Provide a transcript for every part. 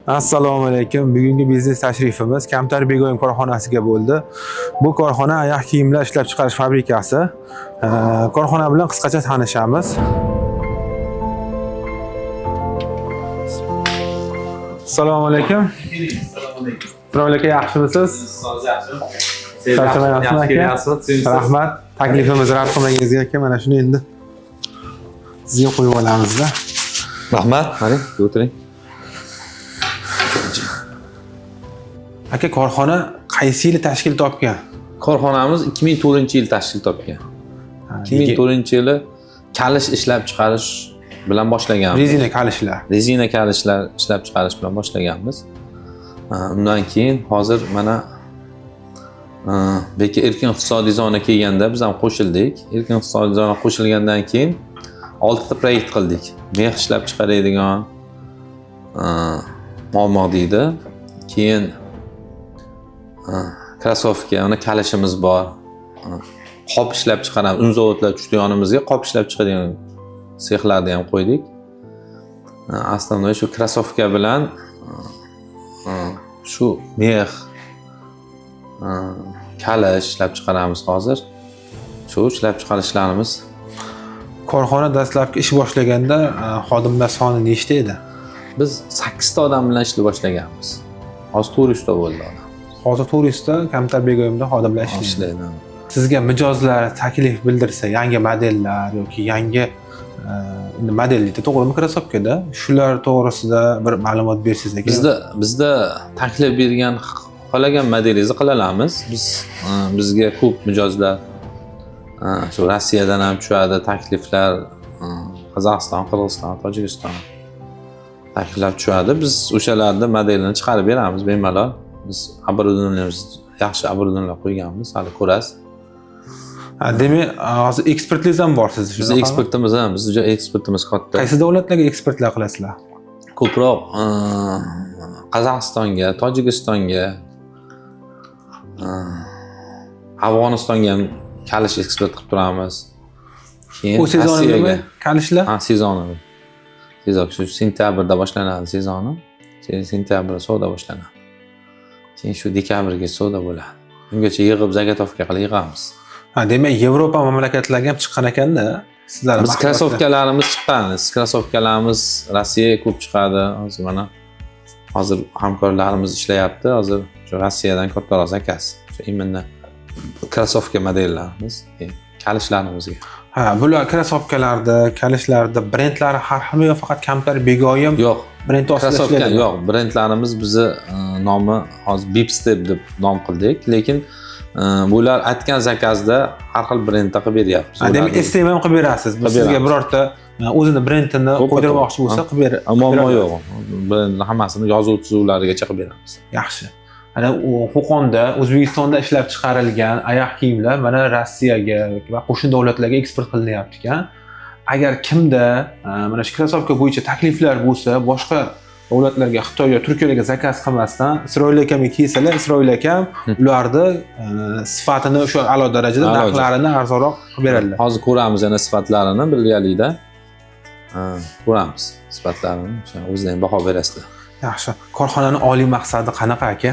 Assalomu alaykum. Bugungi biznes tashrifimiz Kamtar Begoyim korxonasiga bo'ldi. Bu korxona oyoq kiyimlar ishlab chiqarish fabrikasi. Korxona bilan qisqacha tanishamiz. Assalomu alaykum. Assalomu alaykum. Yaxshimisiz? Yaxshi. Rahmat. Taklifimizni rad qilmagingizga aka, mana shuni endi sizga qo'yib olamiz-da. Rahmat. Mana o'tiring. Aka, korxona qaysi yil tashkil topgan? Korxonamiz 2004-yil tashkil topgan. 2004-yili kalish ishlab chiqarish bilan boshlaganmiz. Rezina kalishlar. Rezina kalishlar ishlab chiqarish bilan boshlaganmiz. Undan keyin hozir mana Beka erkin iqtisodiy zona kelganda biz ham qo'shildik. Erkin iqtisodiy zona qo'shilgandan keyin 6 ta proyekt qildik. Mex ishlab chiqaradigan muammo deydi. Keyin krasovka, uni kalishimiz bor. Qop ishlab chiqaramiz. Un zavodlar tushdi yonimizga, qop ishlab chiqadigan sexlarni ham qo'ydik. Aslida shu krasovka bilan shu mex kalish ishlab chiqaramiz hozir. Shu ishlab chiqarishlarimiz. Korxona dastlabki ish boshlaganda xodimlar soni nechta edi? Biz 8 ta odam bilan ishlay boshlaganmiz. Hozir 400 ta bo'ldi odam. Hozir 400 ta Kamtar Begoyimda xodimlar ishlaydi. Sizga mijozlar taklif bildirsa, yangi modellar yoki yangi model deydi, to'g'rimi, krasovkada? Shular to'g'risida bir ma'lumot bersangiz aka. Bizda taklif bergan qolagan modelingizni qila olamiz. Bizga ko'p mijozlar shu Rossiyadan ham tushadi takliflar, Qozog'iston, Qirg'iziston, Tojikiston takliflar tushadi. Biz o'shalarni modelini chiqarib beramiz bemalol. Biz obordonlarimiz yaxshi obordonlar qo'yganmiz, hali ko'rasiz. Demak, hozir ekspertligingiz ham bor sizda. Bizning ekspertimiz ham, bizning ekspertimiz katta. Qaysi davlatlarga ekspertlar qilasizlar? Ko'proq Qozog'istonga, Tojikistonga, Afg'onistonga ham kalish eksport qilib turamiz. Keyin bu sezonmi kalishlar? Ha, sezoni. Sezon shu sentyabrda boshlanadi sezoni. Sentyabrda savdo boshlanadi. Keyin shu dekabrga savdo bo'ladi. Ungacha yig'ib zagotovka qilib yig'amiz. Demak, Yevropa mamlakatlariga ham chiqqan ekanda, sizlar biz krasovkalarimiz chiqqan. Krasovkalarimiz Rossiyaga ko'p chiqadi. Hozir mana hozir hamkorlarimiz ishlayapti. Hozir shu Rossiyadan kattaroq zakaz. Shu imенно krasovka modellarimiz, kalishlarimiz. Bular krasovkalarda, kalishlarda brendlari har xilmi yo faqat Kamtar Begoyim? Yo'q, brend ostida ishlaydi. Yo'q, brendlarimiz bizni nomi hozir Beep Step deb nom qildik, lekin bular aytgan zakazda har xil brendda qilib beryapmiz. Demak, STM ham qilib berasiz. Biz sizga birorta o'zini brendini qo'ydirmoqchi bo'lsa, qilib beramiz. Muammo yo'q. Brendni hammasini yozuv tuzuvlarigacha qilib beramiz. Yaxshi. Ana Qo'qonda, O'zbekistonda ishlab chiqarilgan oyoq kiyimlar mana Rossiyaga va qo'shni davlatlarga eksport qilinyapti ekan. Agar kimda mana shu krasovka bo'yicha takliflar bo'lsa, boshqa davlatlarga, Xitoy va Turkiyaga zakaz qilmasdan Isroil akamga kelsalar, Isroil akam ularni sifatini o'sha a'lo darajada, narxlarini arzonroq qilib beradilar. Hozir ko'ramiz yana sifatlarini birgalikda. Ko'ramiz sifatlarini, o'sha o'zingizdan baho berasizlar. Yaxshi. Korxonaning oliy maqsadi qanaqa aka?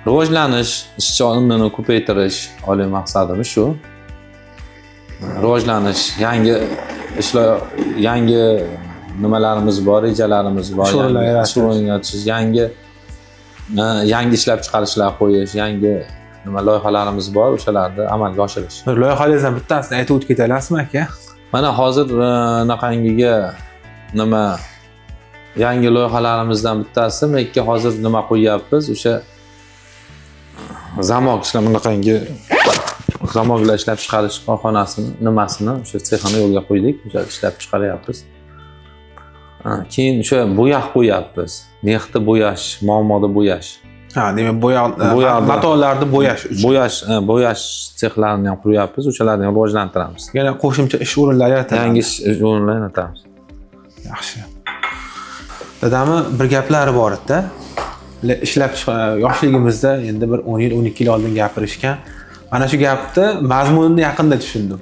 Rivojlanish, ishchi o'rnini ko'paytirish oliy maqsadimiz shu. Rivojlanish, yangi ishlar, yangi nimalarimiz bor, rejalarimiz bor, yaratish, yangi ishlab chiqarishlar qo'yish, yangi nima loyihalarimiz bor, o'shalarni amalga oshirish. Loyihalangizdan bittasini aytib o'tib keta olasizmi aka? Mana hozir naqangiga nima yangi loyihalarimizdan bittasi, menga hozir nima qo'yyapmiz, o'sha zamok ishlar bunaqangi zamoklar ishlab chiqarish korxonasini nimasini, o'sha sexini yo'lga qo'ydik, o'sha ishlab chiqaryapmiz. Keyin o'sha bo'yaq qo'yapmiz. Mexni bo'yash, muammoda bo'yash. Demak, matolarni bo'yash uchun. Bo'yash sexlarini ham quryapmiz, o'shalarni ham rivojlantiramiz. Yana qo'shimcha ish o'rinlari yaratamiz. Yangi ish o'rinlari yaratamiz. Yaxshi. Dadamni bir gaplari bor edi-da. Ishlab yoshligimizda endi bir 10 yil, 12 yil oldin gapirishgan. Mana shu gapni mazmunini yaqinda tushundim.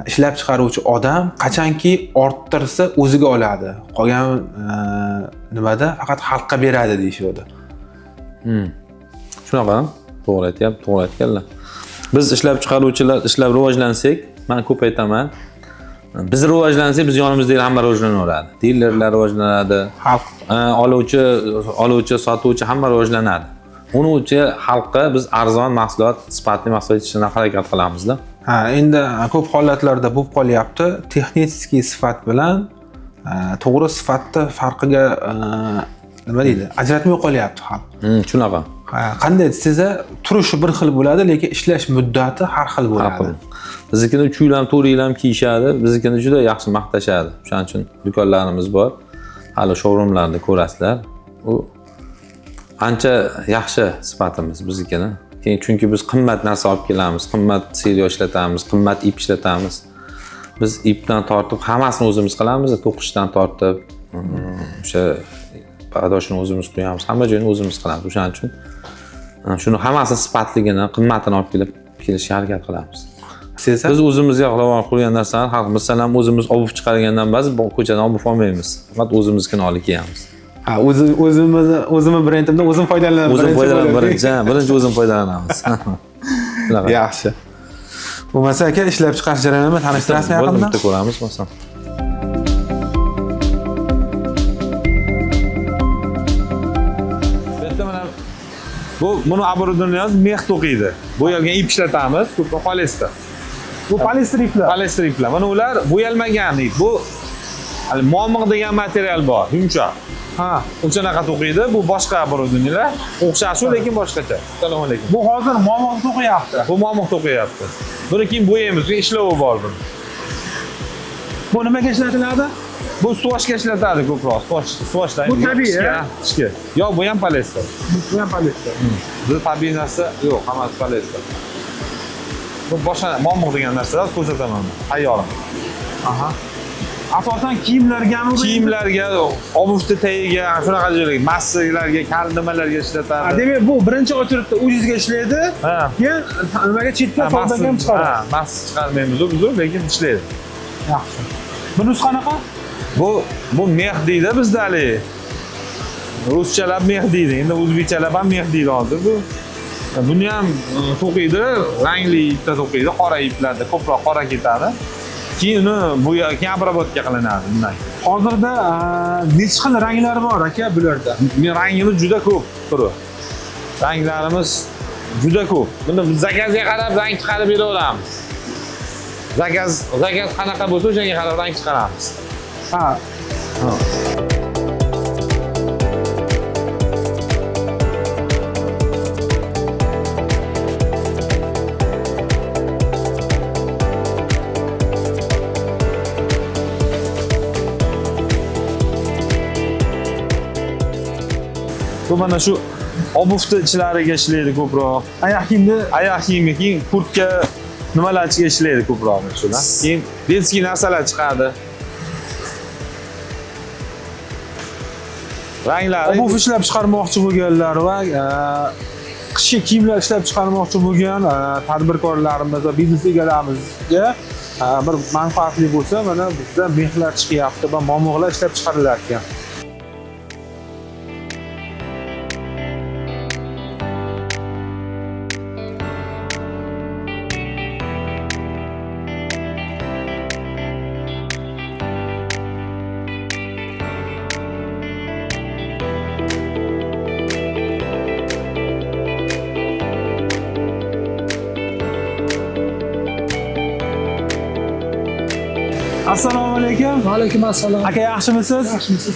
ishlab chiqaruvchi odam qachonki orttirsa o'ziga oladi. Qolgan nimada faqat xalqqa beradi deyishadi. Shunaqa, to'g'ri aytganlar. Biz ishlab chiqaruvchilar ishlab rivojlansak, men ko'p aytaman. Biz rivojlansak, biz yonimizda hamma rivojlanaveradi. Dilerlar rivojlanadi, Xalq oluvchi, sotuvchi hamma rivojlanadi. Uning uchun xalqqa biz arzon mahsulot, sifatli mahsulot yetishtirishga harakat qilamizda. Endi ko'p holatlarda bo'lib qolyapti. Texnik sifat bilan to'g'ri sifatni farqiga nima deydi? Ajratmay qolyapti xalq. Shunaqa. Qanday desangiz, turishi bir xil bo'ladi, lekin ishlash muddati har xil bo'ladi. Biznikini 3 yil ham 4 yil ham kiyishadi. Biznikini juda yaxshi maqtashadi. Shuning uchun do'konlarimiz bor. Hali showroomlarda ko'rasizlar. U ancha yaxshi sifatimiz biznikini. Keyin chunki biz qimmat narsa olib kelamiz, qimmat seriya ishlatamiz, qimmat ip ishlatamiz. Biz ipdan tortib hammasini o'zimiz qilamiz, to'qishdan tortib o'sha padoshini o'zimiz qo'yamiz, hamma joyini o'zimiz qilamiz. O'shaning uchun shuni hammasini sifatligini, qimmatini olib kelishga harakat qilamiz. Biz o'zimizga lavon qilgan narsalarni xalq, masalan, o'zimiz obuf chiqargandan ba'zi ko'chadan obuf olmaymiz. Faqat o'zimiznikini olib kelamiz. O'zimni brendimdan o'zim foydalanaman. Birinchi o'zim foydalanamiz. Yaxshi. Bo'lmasa aka ishlab chiqarish jarayonini tanishtirasizmi yaqinda? Bitta ko'ramiz masalan. Buni оборудованиemiz mex to'qiydi. Bo'yalgan ip ishlatamiz, ko'proq poliester. Bu poliester iplar. Poliester iplar. Mana ular bo'yalmagan ip. Bu momiq degan material bor, yumshoq. O'shanaqa to'qiydi. Bu boshqa оборудованиеlar. O'xshashi, lekin boshqacha. Assalomu alaykum. Bu hozir momiq to'qiyapti. Bu momiq to'qiyapti. Buni keyin bo'yaymiz, ishlavi bor buni. Bu nimaga ishlatiladi? Bu suvashga ishlatadi ko'proq. Suvashdan. Bu tabiiy, ishga. Yo'q, bu ham poliester. Bu ham poliester. Bizda tabiiy narsa yo'q, hammasi poliester. Bu boshqa momiq degan narsalar ko'rsataman. Tayyor. Aha. Asosan kiyimlargami? Kiyimlarga, obuvni tagiga, shunaqa joylarga, massalarga, kal nimalarga ishlatadi. Demak, bu birinchi ochiribda o'zingizga ishlaydi. Keyin nimaga chetga savdoga ham chiqaradi. Massa chiqarmaymiz biz, lekin ishlaydi. Yaxshi. Bunisi qanaqa? Bu mex deydi bizda hali. Ruschalab mex deydi. Endi o'zbekchalab ham mex deydi hozir. Buni ham to'qiydi, rangli ipda to'qiydi, qora iplarda ko'proq qora ketadi. Keyin uni keyin обработка qilinadi bundan. Hozirda necha xil ranglari bor aka bularda? Men rangimiz juda ko'p turi. Ranglarimiz juda ko'p. Buni zakazga qarab rang chiqarib beraveramiz. Zakaz qanaqa bo'lsa o'shanga qarab rang chiqaramiz. Bu mana shu obuvni ichlariga ishlaydi ko'proq. Oyoq kiyimga, keyin kurtka nimalar ichiga ishlaydi ko'proq shular. Keyin detskiy narsalar chiqadi. Ranglari obuv ishlab chiqarmoqchi bo'lganlar va qishki kiyimlar ishlab chiqarmoqchi bo'lgan tadbirkorlarimiz va biznes egalarimizga bir manfaatli bo'lsa, mana bizda mexlar chiqyapti va momiqlar ishlab chiqarilar ekan. Assalomu alaykum. Va alaykum assalom. Aka yaxshimisiz? Yaxshimisiz?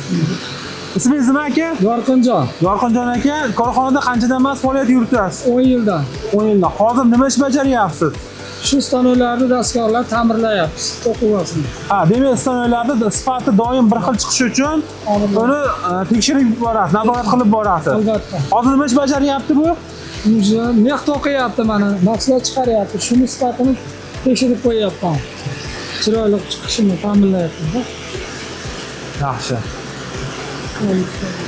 Ismingiz nima aka? Yorqinjon. Yorqinjon aka, korxonada qanchadan mas faoliyat yuritasiz? 10 yildan. 10 yildan. Hozir nima ish bajaryapsiz? Shu stanolarni dastkorlar ta'mirlayapmiz, to'quvasini. Demak, stanolarda sifati doim bir xil chiqishi uchun uni tekshirib borasiz, nazorat qilib borasiz. Albatta. Hozir nima ish bajaryapti bu? Mex to'qiyapti mana, mahsulot chiqaryapti. Shuni sifatini tekshirib qo'yapman. Chiroyli chiqishini ta'minlayapmiz. Yaxshi.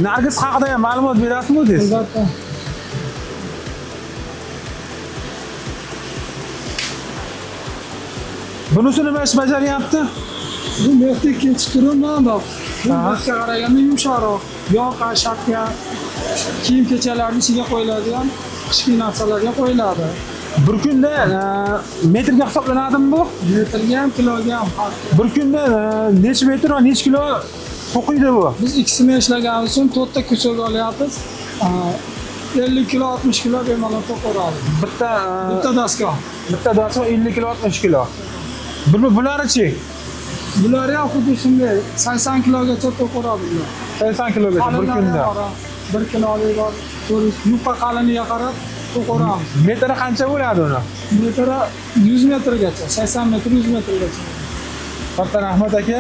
Nargiz haqida ham ma'lumot berasizmi o'zingiz? Albatta. Bunisi nima ish bajaryapti? Bu mextik kechiktirma bak. Bu boshqa qaraganda yumshoqroq. Yoqa, shapka, kiyim kechalarning ichiga qo'yiladigan kichkina narsalarga qo'yiladi. Bir kunda metrga hisoblanadimi bu? Metrga ham, kiloga ham farq. Bir kunda necha metr va necha kilo to'qiydi bu? Biz ikkisini ishlaganimiz uchun 4 ta kuchuk olyapmiz. 50 kilo, 60 kilo bemalol to'qiradi. Bitta daska. Bitta daska 50 kilo, 60 kilo. Bularchi? Bular ham xuddi shunday 80 kilogacha to'qiradi bular. 80 kilogacha bir kunda. 1 kilolik bor. Yupqa qaliniga qarab to'qiramiz. Metri qancha bo'ladi uni? Metri 100 metrgacha, 80 metr, 100 metrgacha. Katta rahmat aka.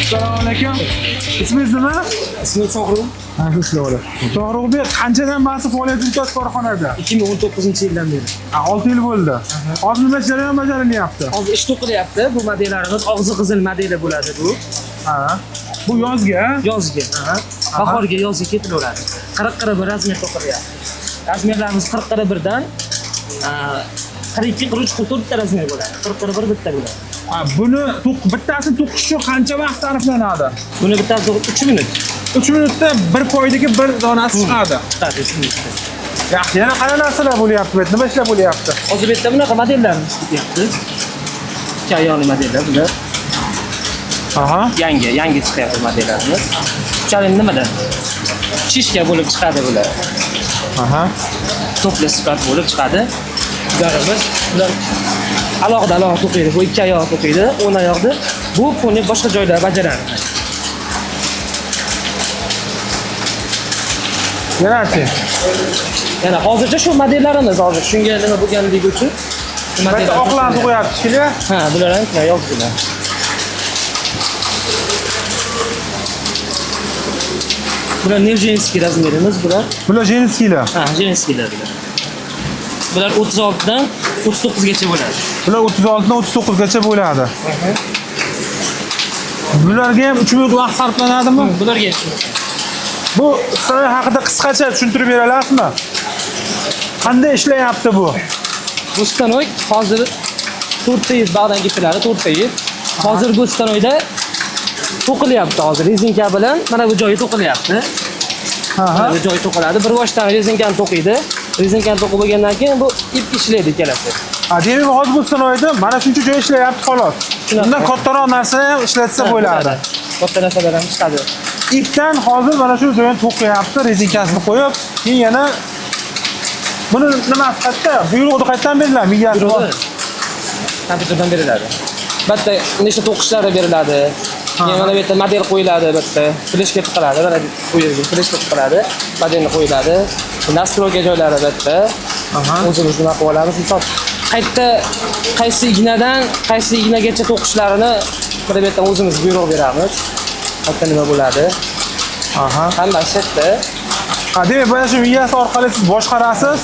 Assalomu alaykum. Ismingiz nima? İsmim Sohrub. Ha, xushlar. Sohrubek qanchadan beri faoliyat yuritasiz korxonada? 2019-yildan beri. 6 yil bo'ldi. Hozir nima jarayon bajarilyapti? Hozir ish to'qilyapti. Bu modellarimiz og'zi qizil modeli bo'ladi bu. Ha. Bu yozgi, ha? Yozgi, bahorga, yozga ketilaveradi. 40-41 razmer to'qilyapti. Razmerlarimiz 40-41dan 42-43 44 razmer bo'ladi. 40-41 bitta bo'ladi. Ha, buni bittasini to'qish uchun qancha vaqt sarflanadi? Buni bittasi 3 minut. 3 minutda bir poydagi bir donasi chiqadi. Chiqadi 3 minutda. Yaxshi, yana qanaqa narsalar bo'lyapti? Nima ishlar bo'lyapti? Hozir bu yerda bunaqa modellarimiz chiqyapti. Chayoni modellar bular. Aha. Yangi chiqyapti modellarimiz. Chalim nimadan? Shishka bo'lib chiqadi bular. Aha. To'pli sifat bo'lib chiqadi. Bular alohida to'qiydi. Bu 2 oyoq to'qiydi, 10 oyoqda. Bu pulni boshqa joyda bajaradi. Yana hozircha shu modellarimiz hozir shunga nima bo'lganligi uchun Bitta oqlarni qo'yapti, shekilli. Ha, bular ham yozgilar. Bular Nevjenskiy razmerimiz bular. Bular jenskilar. Ha, jenskiylar bular. Bular 36 dan 39 gacha bo'ladi. Bular 36 dan 39 gacha bo'ladi. Bularga ham 3 minut vaqt sarflanadimi? Bularga bu stanoy haqida qisqacha tushuntirib bera olasizmi? Qanday ishlayapti bu? Bu stanoy hozir 4 ta bog'dan ketiladi, 4 ta. Hozir bu stanoyda to'qilyapti hozir rezinka bilan. Mana bu joyi to'qilyapti. Mana bu joyi to'qiladi. Bir boshdan rezinkani to'qiydi. Rezinkani to'qib bo'lgandan keyin bu ip ishlaydi ikkalasi. Demak, hozir bu stanoyda mana shuncha joy ishlayapti xolos. Undan kattaroq narsa ham ishlatsa bo'ladi. Katta narsalar ham chiqadi. Ipdan hozir mana shu joyini to'qiyapti, rezinkasini qo'yib, keyin yana buni nimasi qayerda? Buyrug'i qayerdan beriladi? Migasi bor. Kompyuterdan beriladi. Bitta nechta to'qishlari beriladi. Keyin mana bu yerda model qo'yiladi bitta. Fleshka tiqiladi, mana bu yerga fleshka tiqiladi. Modelni qo'yiladi. Nastroyga joylari bitta. O'zimiz nima qilib olamiz? Misol qaysi ignadan qaysi ignagacha to'qishlarini bir yerdan o'zimiz buyruq beramiz. Qayerda nima bo'ladi? Hammasi yerda. Demak, mana shu miyasi orqali siz boshqarasiz.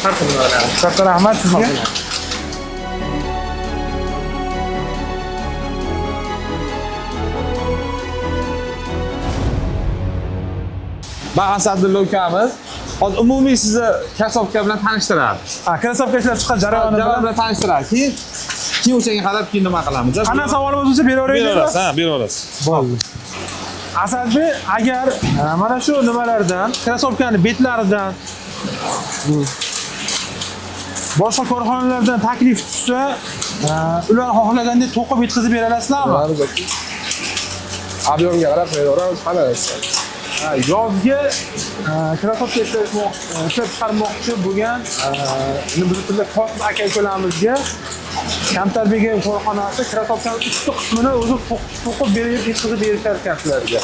Har xil bo'ladi. Katta rahmat sizga. Asadulla ukamiz hozir umumiy sizni kasobga bilan tanishtiradi. Kasobga ishlab chiqqan jarayoni bilan tanishtiradi. Keyin o'shanga qarab keyin nima qilamiz? Qanaqa savolimiz bo'lsa beraveraylik. Beraverasiz, beraverasiz. Bo'ldi. Asadbek, agar mana shu nimalardan, krasovkani betlaridan boshqa korxonalardan taklif tushsa, ular xohlagandek to'qib yetkazib bera olasizlarmi? Ob'yomga qarab beraveramiz, qanaqasi. Yozga krasovka ishlab chiqarmoqchi bo'lgan biz tilla kosib aka-ukalamizga Kamtarbek korxonasi krasovkani usti qismini o'zi to'qib berib yetkazib berishar ekan sizlarga.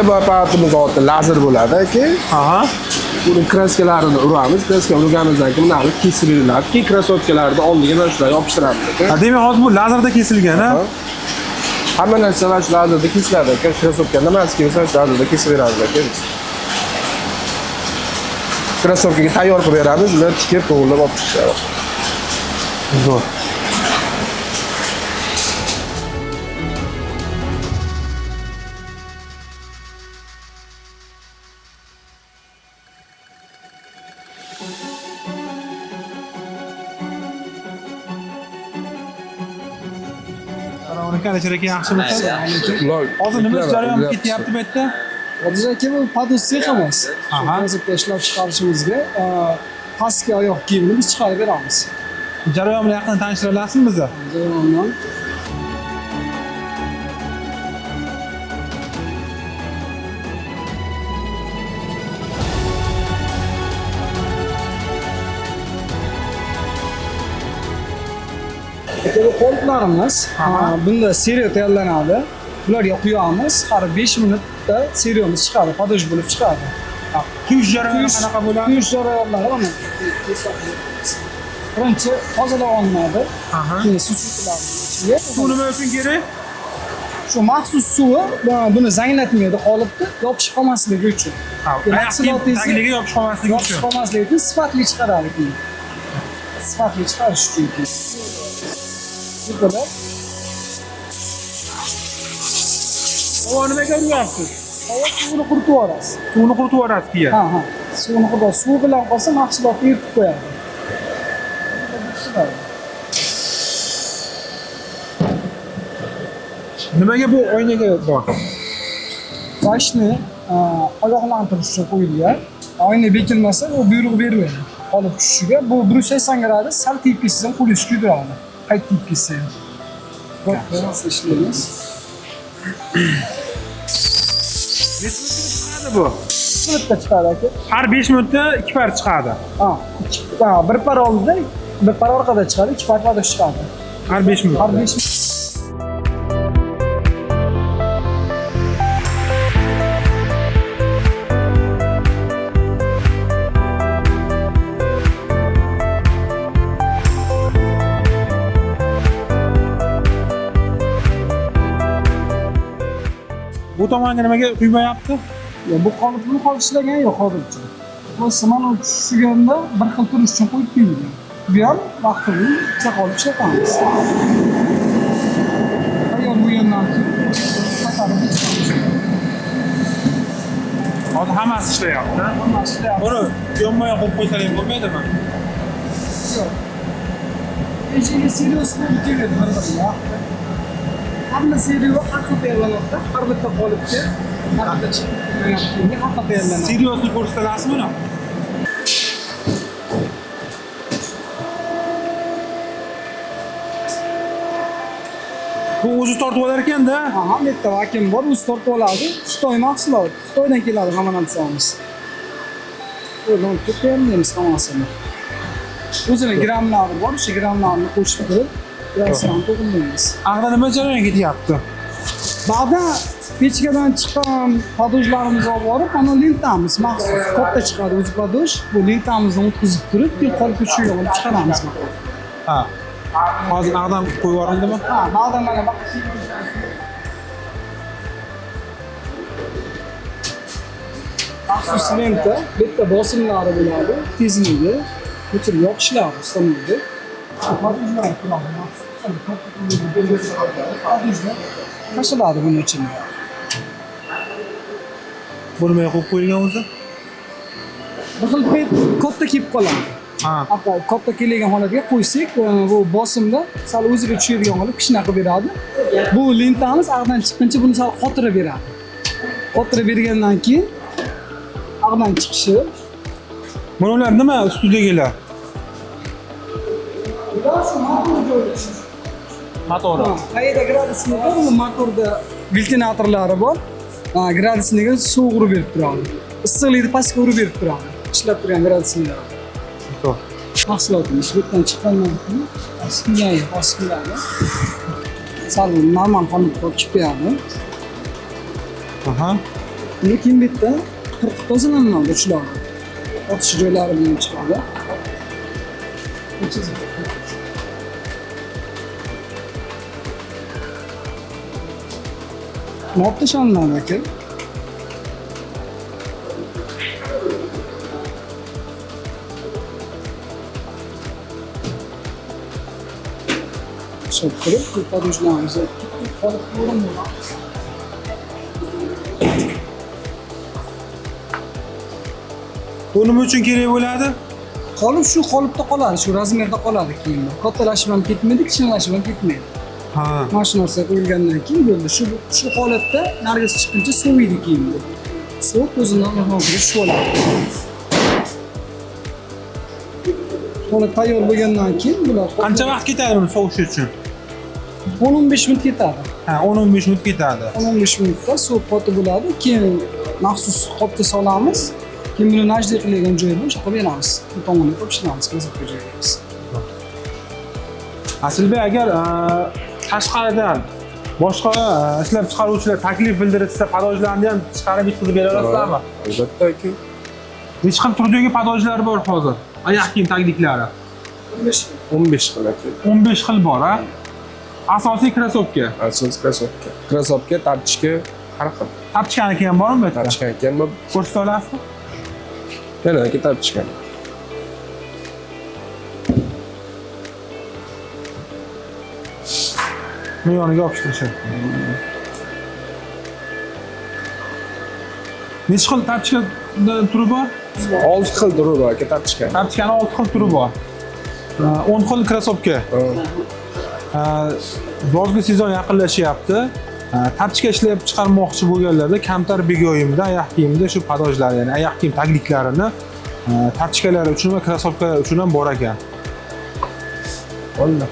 Bu aparatimiz ortida lazer bo'ladi aka. Buni kraskalarini uramiz. Kraska urganimizdan keyin bunaqangi kesib beriladi. Keyin krasovkalarni oldiga mana shular yopishtiramiz. Demak, hozir bu lazerda kesilgan, ha? hamma narsa mana shu lazerda kesiladi aka. Krossovka nimasi kelsa shu lazerda kesib beramiz aka biz. Krossovkaga tayyor qilib beramiz, ular tikib to'g'rilab olib chiqishadi. Zo'r. Assalomu alaykum, yaxshimisiz? Hozir nima jarayon ketyapti bu yerda? Hozir aka bu pados seximiz. Hozirda ishlab chiqarishimizga pastki oyoq kiyimini biz chiqarib beramiz. Jarayon bilan yaqin tanishtira olasizmi bizni? Jarayondan bu qo'llarimiz, bunda seriya tayyorlanadi. Bularga quyamiz, har 5 minutda seriyamiz chiqadi, padoj bo'lib chiqadi. Kuyish jarayoni qanaqa bo'ladi? Kuyish jarayonlari mana. Birinchi tozalab olinadi. Keyin suv sepiladi. Suv nima uchun kerak? Shu maxsus suvi buni zanglatmaydi qolipni, yopishib qolmasligi uchun. Tagiga yopishib qolmasligi Yopishib uchun. qolmasligi uchun sifatli chiqaradi keyin. Sifatli chiqarish uchun. Sepilib Nimaga uryapsiz? havo suvini quritib yuborasiz. Suvni quritib yuborasiz keyin. Ha. Suvni quritib, suv bilan qolsa mahsulotni yutib qo'yadi. Nimaga bu oynaga bor? G'ashtni ogohlantirish uchun qo'yilgan. Oyna bekilmasa, u buyruq bermaydi. Qolib tushishiga bu 180 gradus sal tiyib ketsa ham qo'lish kuydiradi. Qayt tiyib ketsa ham. Biz ishlaymiz. Chiqadi bu. Minutda chiqadi aka. Har 5 minutda 2 par chiqadi. Bir par oldida, bir par orqada chiqadi, 2 par padosh chiqadi. Har 5 minut. Har 5 minut. Bu tomonga nimaga quymayapti? Bu qolipni qolishlagan yo'q hozircha. Bu samolot tushganda bir xil turish uchun qo'yib qo'yilgan. Bu ham vaqtini chaqolib ishlatamiz. Tayyor bo'lgandan keyin qaytarib chiqamiz. Hozir hammasi ishlayapti. Hammasi ishlayapti. Buni yonma-yon qo'yib qo'ysalar bo'lmaydimi? Yo'q. Ichiga seriosni keladi bir-biriga. Hamma seriyo haqqa tayyorlanadi. Har bitta qolipga haqqa chiqib, haqqa tayyorlanadi. Seriosni ko'rsatasizmi buni? Bu o'zi tortib olar ekanda. Ha, bitta vakim bor, o'zi tortib oladi. Xitoy mahsuloti, Xitoydan keladi hamma narsamiz. O'zini ko'payamiz hammasini. O'zini grammlari bor, o'sha grammlarni qo'shib turib, birazdan to'g'rilaymiz. Aqda nima jarayon ketyapti? Ba'da pechkadan chiqqan padojlarimiz olib borib, ana lentamiz maxsus katta chiqadi o'zi padoj. Bu lentamizni o'tkazib turib, bir qolipga tushirib olib chiqaramiz. Ha. Hozir aqdan qo'yib yuborildimi? Ha, ba'da mana bak. Maxsus lenta, bitta bosimlari bo'ladi, tezligi, o'chir yoqishlari ustanadi. Padojlar qiladi maxsus. Padojlar tashiladi buning ichiga. Bu nimaga qo'yib qo'yilgan o'zi? Bir xil pet katta kelib qoladi. Hatto katta kelgan holatga qo'ysak, bu bosimda sal o'ziga tushadigan qilib kishna qilib beradi. Bu lentamiz aqdan chiqquncha buni sal qotirib beradi. Qotirib bergandan keyin aqdan chiqishi. Bular nima ustidagilar? Bular shu motor joylashgan. Motori. Qayerda gradusniga bor, bu motorda ventilyatorlari bor. Gradusniga sovuq urib berib turadi. Issiqlikni pastga urib berib turadi. Ishlab turgan gradusnilar. Mahsulotimiz bu yerdan chiqqandan keyin oskiladi. Sal normal holatga olib qo'yadi. Aha. Lekin bu yerda qirq tozalanadi shular. Otish joylari bilan chiqadi. olib tashlanadi aka. Çok kırıp kurtarıcılarımızı kalıp yorumluyor. Bu nima uchun kerak bo'ladi? Qolip shu qolipda qoladi, shu razmerda qoladi kiyimda. Kattalashib ham ketmaydi, kichkinalashib ham ketmaydi. Ha. Mana shu narsa qo'yilgandan keyin bo'ldi. Shu holatda nargiz chiqquncha soviydi kiyimni. Sovib o'zidan mehmonga tushib oladi. Holat tayyor bo'lgandan keyin bular Qancha vaqt ketadi buni sovishi uchun? 10-15 minut ketadi. Ha, 10-15 minut ketadi. 10-15 minutda suv qotib bo'ladi. Keyin maxsus qopga solamiz. Keyin buni najda qilgan joyda o'sha qilib beramiz. Bu tomonga pishiramiz, qizib joylaymiz. Asilbek, agar tashqaridan boshqa ishlab chiqaruvchilar taklif bildirsa, padojlarni ham chiqarib bitkazib bera olasizlarmi? Albatta aka. Necha xil turdagi padojlar bor hozir? Oyoq kiyim tagliklari. 15 xil aka. 15 xil bor, ha? Asosiy krossovka. Asos krossovka. Krossovka, tapchka har xil. Tapchkaniki ham bormi bu yerda? Tapchka ekan bu. Ko'rsata olasizmi? Mana aka tapchka. Buni yoniga yopishtirishadi. Necha xil tapchka turi bor? 6 xil turi bor aka tapchka. Tapchkani 6 xil turi bor. 10 xil krossovka. Yozgi sezon yaqinlashyapti. Tapchka ishlab chiqarmoqchi bo'lganlarda Kamtar Begoyimda oyoq kiyimda shu padojlar, ya'ni oyoq kiyim tagliklarini tapchkalari uchun va krossovkalar uchun ham bor ekan. Vallahi.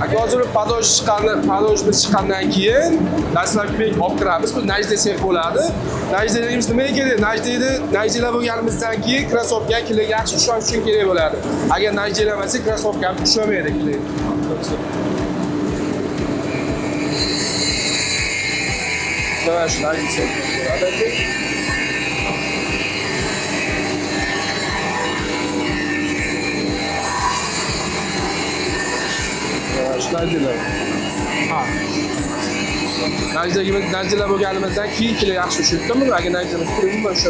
Aka hozir padoj chiqqandan keyin dastlabki olib kiramiz. Bu najda sex bo'ladi. Najdalarimiz nimaga kerak? Najdalar bo'lganimizdan keyin krossovka kilik yaxshi tushish uchun kerak bo'ladi. Agar najdalamasa krossovka ham tushamaydi kilik. Mana shu najda sex bo'ladi. Najdalar. Ha. Najdalar bo'lganimizdan keyin kilik yaxshi tushibdi. Buni agar najdalar turib mana shu.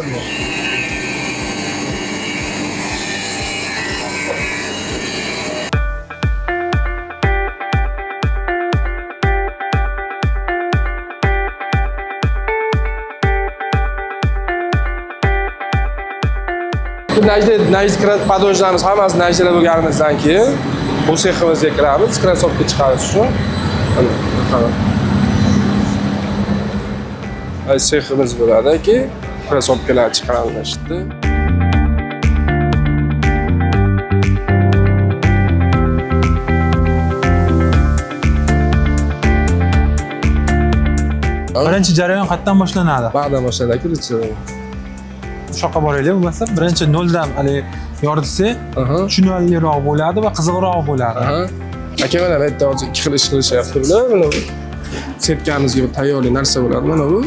Najda padojlarimiz hammasi najdalar bo'lganimizdan keyin bu seximizga kiramiz, krossovka chiqarish uchun. Mana. Ay seximiz bo'ladiki, krossovkalar chiqarilishdi. Birinchi jarayon qayerdan boshlanadi? Ba'dan boshlanadi aka. Shu yoqqa boraylik, bo'lmasa birinchi noldan hali yoritsak, tushunarliroq bo'ladi va qiziqroq bo'ladi. Aka mana bu yerda hozir ikki xil ish qilishyapti bular. Mana bu sepkamizga tayyorli narsa bo'ladi. Mana bu.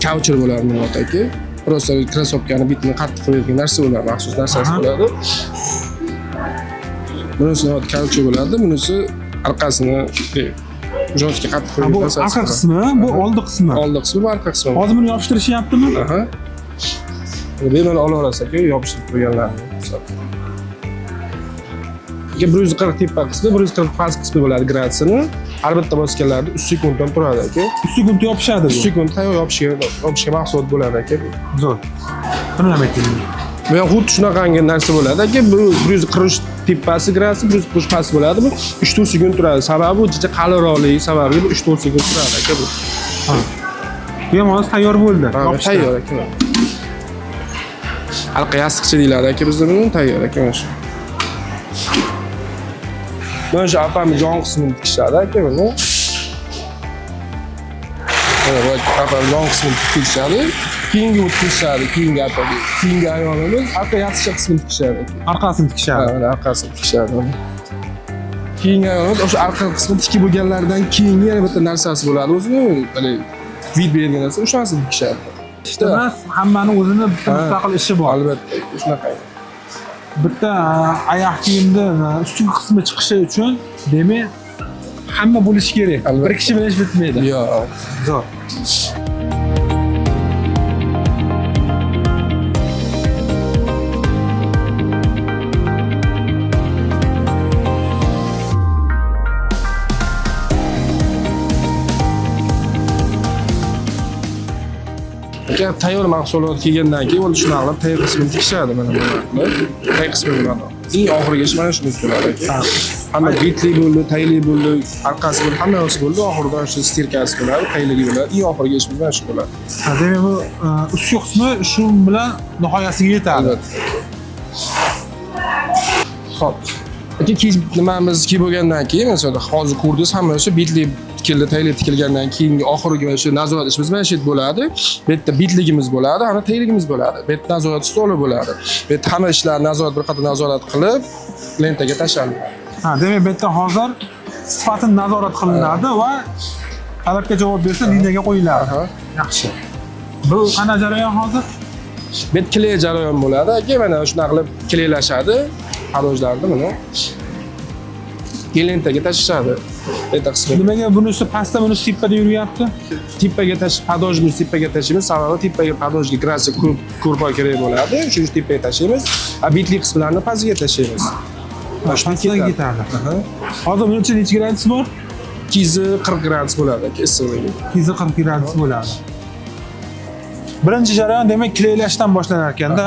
Kaucher bo'ladi buni aka. Prosta krossovkani bitini qattiq qiladigan narsa bo'ladi, maxsus narsasi bo'ladi. Bunisi kaucher bo'ladi, bunisi orqasini jo'shga qattiq qiladigan Bu narsasi. orqa qismi, bu oldi qismi. Oldi qismi, bu orqa qismi. Hozir buni yopishtirishyaptimi? Aha. Bemalol olaverasiz aka, yopishtirib qo'yganlarni. 140 tepa qismi, 140 past qismi bo'ladi gradsini. Albatta bosganlarda 3 sekunddan turadi aka. 3 sekund yopishadi. 3 sekund tayyor yopishga mahsulot bo'ladi aka. Zo'r. Buni ham ayting. Bu ham xuddi shunaqangi narsa bo'ladi aka. 140 tepasi gradsi, 140 past bo'ladi. Bu 3-4 sekund turadi. Sababi bu juda qalinroqligi sababi bu 3-4 sekund turadi aka bu. Ha. Bu ham hozir tayyor bo'ldi. Tayyor aka. Halqa yastiqcha deyiladi aka bizda buni tayyor aka mana shu. Mana shu apamiz yon qismini tikishadi aka buni. Mana bu apamiz yon qismini tikishadi. Keyingi tikishadi, keyingi apaga. Keyingi ayolimiz orqa yastiqcha qismini tikishadi. Orqasini tikishadi. Mana orqasini tikishadi. Keyingi ayolimiz o'sha orqa qismini tikib bo'lganlaridan keyingi yana bitta narsasi bo'ladi. O'zini hali vid bergan narsa o'shanisini tikishadi. Emas, hammani o'zini bitta mustaqil ishi bor. Albatta, shunaqa. bitta oyoq kiyimni ustki qismi chiqishi uchun demak hamma bo'lishi kerak. Albatta. Bir kishi bilan ish bitmaydi. Yo'q. Zo'r. Agar tayyor mahsulot kelgandan keyin uni shunaqa qilib tag qismini tikishadi mana buni. Tag qismi bilan. Eng oxirigacha mana shuni bo'ladi aka. Hamma bitli bo'ldi, tayli bo'ldi, orqasi bo'ldi, hammasi bo'ldi. Oxirida shu stirkasi bo'ladi, tayligi bo'ladi. Eng oxirigacha mana shu bo'ladi. Demak bu ustki qismi shu bilan nihoyasiga yetadi. Xo'p. Aka nimamiz kelib bo'lgandan keyin masalan hozir ko'rdingiz hammasi bitli tikildi, tayli tikilgandan keyingi oxirgi mana shu nazorat ishimiz mana shu yerda bo'ladi. Bu yerda bitligimiz bo'ladi, ana tayligimiz bo'ladi. Bu yerda nazorat stoli bo'ladi. Bu yerda hamma ishlar nazorat bir qator nazorat qilib lentaga tashlanadi. Demak bu yerda hozir sifatini nazorat qilinadi va talabga javob bersa liniyaga qo'yiladi. Yaxshi. Bu qanday jarayon hozir? Bu yerda kley jarayon bo'ladi. Aka mana shunaqa qilib kleylashadi. Padojlarni mana lentaga tashlashadi. Lenta qismi. Nimaga bunisi pastda, bunisi tepada yuryapti? Tepaga padojni tepaga tashlaymiz. Sababi tepaga padojga grasiya ko'rpa kerak bo'ladi. Shuning uchun tepaga tashlaymiz. A bitli qismlarni pastga tashlaymiz. Pastga ketadi. Hozir buncha necha gradus bor? 240 gradus bo'ladi aka issiqligi. 240 gradus bo'ladi. Birinchi jarayon demak kleylashdan boshlanar ekanda.